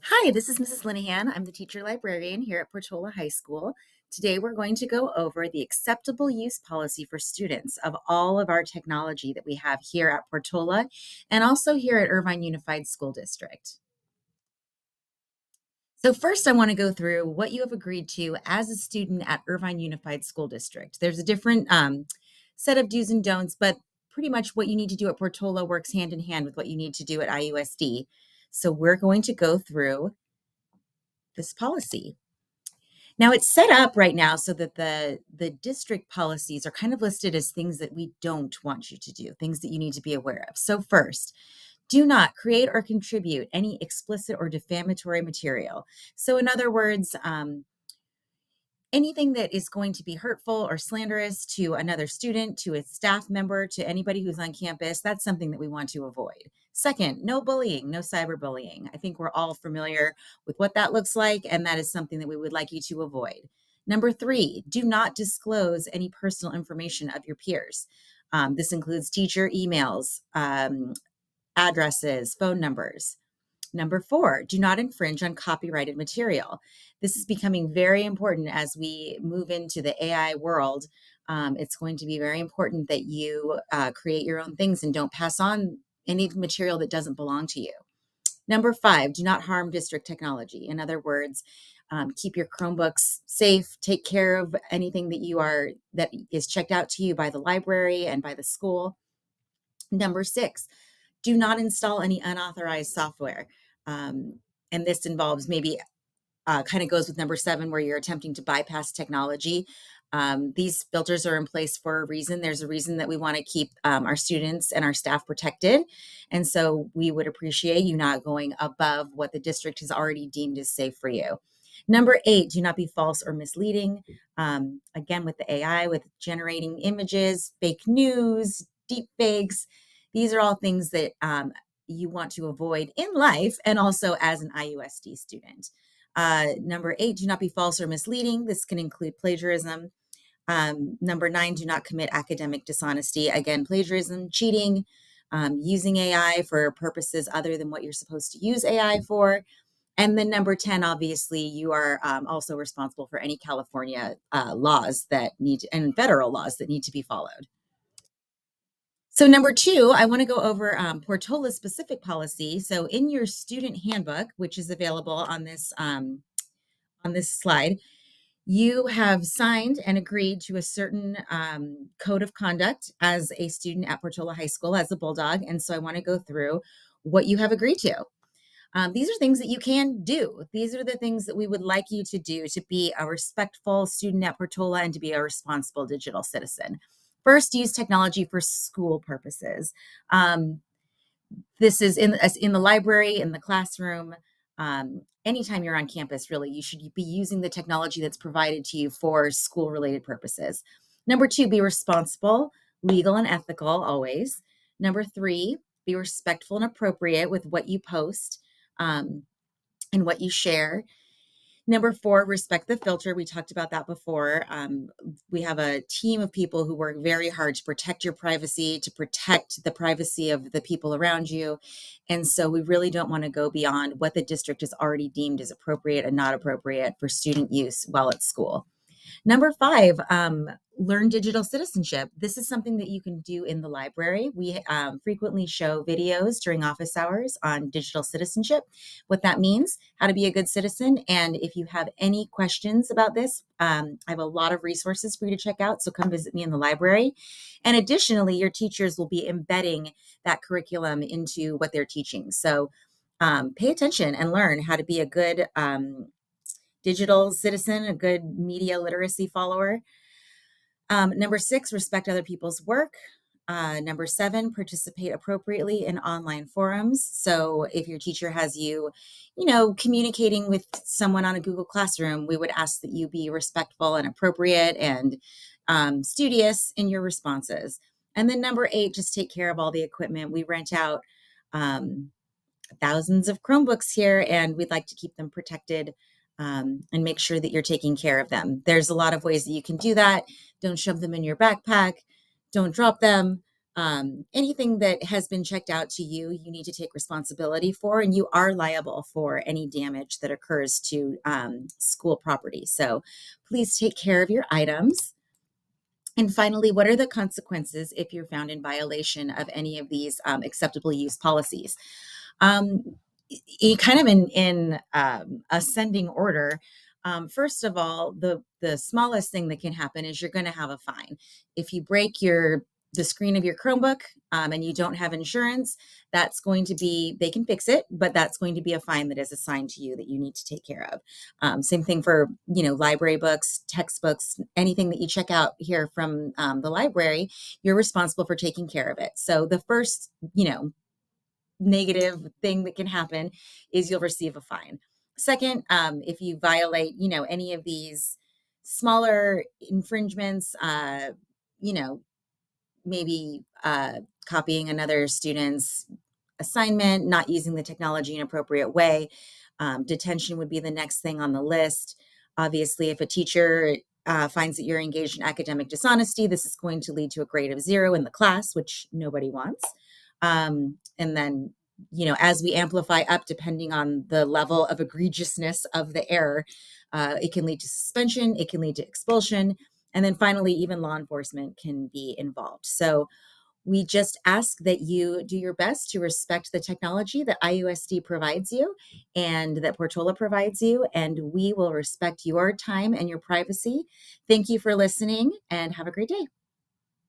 Hi, this is Mrs. Linehan. I'm the teacher librarian here at Portola High School. Today, we're going to go over the acceptable use policy for students of all of our technology that we have here at Portola and also here at Irvine Unified School District. So, first, I want to go through what you have agreed to as a student at Irvine Unified School District. There's a different set of do's and don'ts, but pretty much what you need to do at Portola works hand in hand with what you need to do at IUSD. So, we're going to go through this policy. Now it's set up right now so that the district policies are kind of listed as things that we don't want you to do, things that you need to be aware of. So first, do not create or contribute any explicit or defamatory material. So in other words, anything that is going to be hurtful or slanderous to another student, to a staff member, to anybody who's on campus, that's something that we want to avoid. Second, no bullying, no cyberbullying. I think we're all familiar with what that looks like, and that is something that we would like you to avoid. Number three, do not disclose any personal information of your peers. This includes teacher emails, addresses, phone numbers. Number four, do not infringe on copyrighted material. This is becoming very important as we move into the AI world. It's going to be very important that you create your own things and don't pass on any material that doesn't belong to you. Number five, do not harm district technology. In other words, keep your Chromebooks safe. Take care of anything that is checked out to you by the library and by the school. Number six, do not install any unauthorized software. And this involves maybe kind of goes with number seven, where you're attempting to bypass technology. These filters are in place for a reason. There's a reason that we want to keep our students and our staff protected. And so we would appreciate you not going above what the district has already deemed is safe for you. Number eight, do not be false or misleading. Again, with the AI, with generating images, fake news, deep fakes, these are all things that you want to avoid in life and also as an IUSD student. Number eight, do not be false or misleading. This can include plagiarism. Number nine, do not commit academic dishonesty. Again, plagiarism, cheating, using AI for purposes other than what you're supposed to use AI for. And then number 10, obviously, you are also responsible for any California laws that and federal laws that need to be followed. So number two, I want to go over Portola specific policy. So in your student handbook, which is available on this slide, you have signed and agreed to a certain code of conduct as a student at Portola High School as a Bulldog. And so I want to go through what you have agreed to. These are things that you can do. These are the things that we would like you to do to be a respectful student at Portola and to be a responsible digital citizen. First, use technology for school purposes. This is in the library, in the classroom. Anytime you're on campus, really, you should be using the technology that's provided to you for school related purposes. Number two, be responsible, legal, and ethical always. Number three, be respectful and appropriate with what you post and what you share. Number four, respect the filter. We talked about that before. We have a team of people who work very hard to protect your privacy, to protect the privacy of the people around you. And so we really don't want to go beyond what the district has already deemed is appropriate and not appropriate for student use while at school. Number five, learn digital citizenship. This is something that you can do in the library. We frequently show videos during office hours on digital citizenship, what that means, how to be a good citizen. And if you have any questions about this, I have a lot of resources for you to check out. So come visit me in the library. And additionally, your teachers will be embedding that curriculum into what they're teaching. So pay attention and learn how to be a good digital citizen, a good media literacy follower. Number six, respect other people's work. Number seven, participate appropriately in online forums. So if your teacher has communicating with someone on a Google Classroom, we would ask that you be respectful and appropriate and studious in your responses. And then number eight, just take care of all the equipment. We rent out thousands of Chromebooks here, and we'd like to keep them protected and make sure that you're taking care of them. There's a lot of ways that you can do that. Don't shove them in your backpack. Don't drop them. Anything that has been checked out to you, you need to take responsibility for, and you are liable for any damage that occurs to school property. So please take care of your items. And finally, what are the consequences if you're found in violation of any of these acceptable use policies? Um, Kind of in ascending order. First of all, the smallest thing that can happen is you're going to have a fine. If you break the screen of your Chromebook and you don't have insurance, that's going to be, they can fix it, but that's going to be a fine that is assigned to you that you need to take care of. Same thing for, library books, textbooks, anything that you check out here from the library, you're responsible for taking care of it. So the first, negative thing that can happen is you'll receive a fine. Second, if you violate, any of these smaller infringements, you know, maybe copying another student's assignment, not using the technology in an appropriate way. Detention would be the next thing on the list. Obviously, if a teacher finds that you're engaged in academic dishonesty, this is going to lead to a grade of 0 in the class, which nobody wants. And then, as we amplify up, depending on the level of egregiousness of the error, it can lead to suspension, it can lead to expulsion. And then finally, even law enforcement can be involved. So we just ask that you do your best to respect the technology that IUSD provides you and that Portola provides you, and we will respect your time and your privacy. Thank you for listening and have a great day.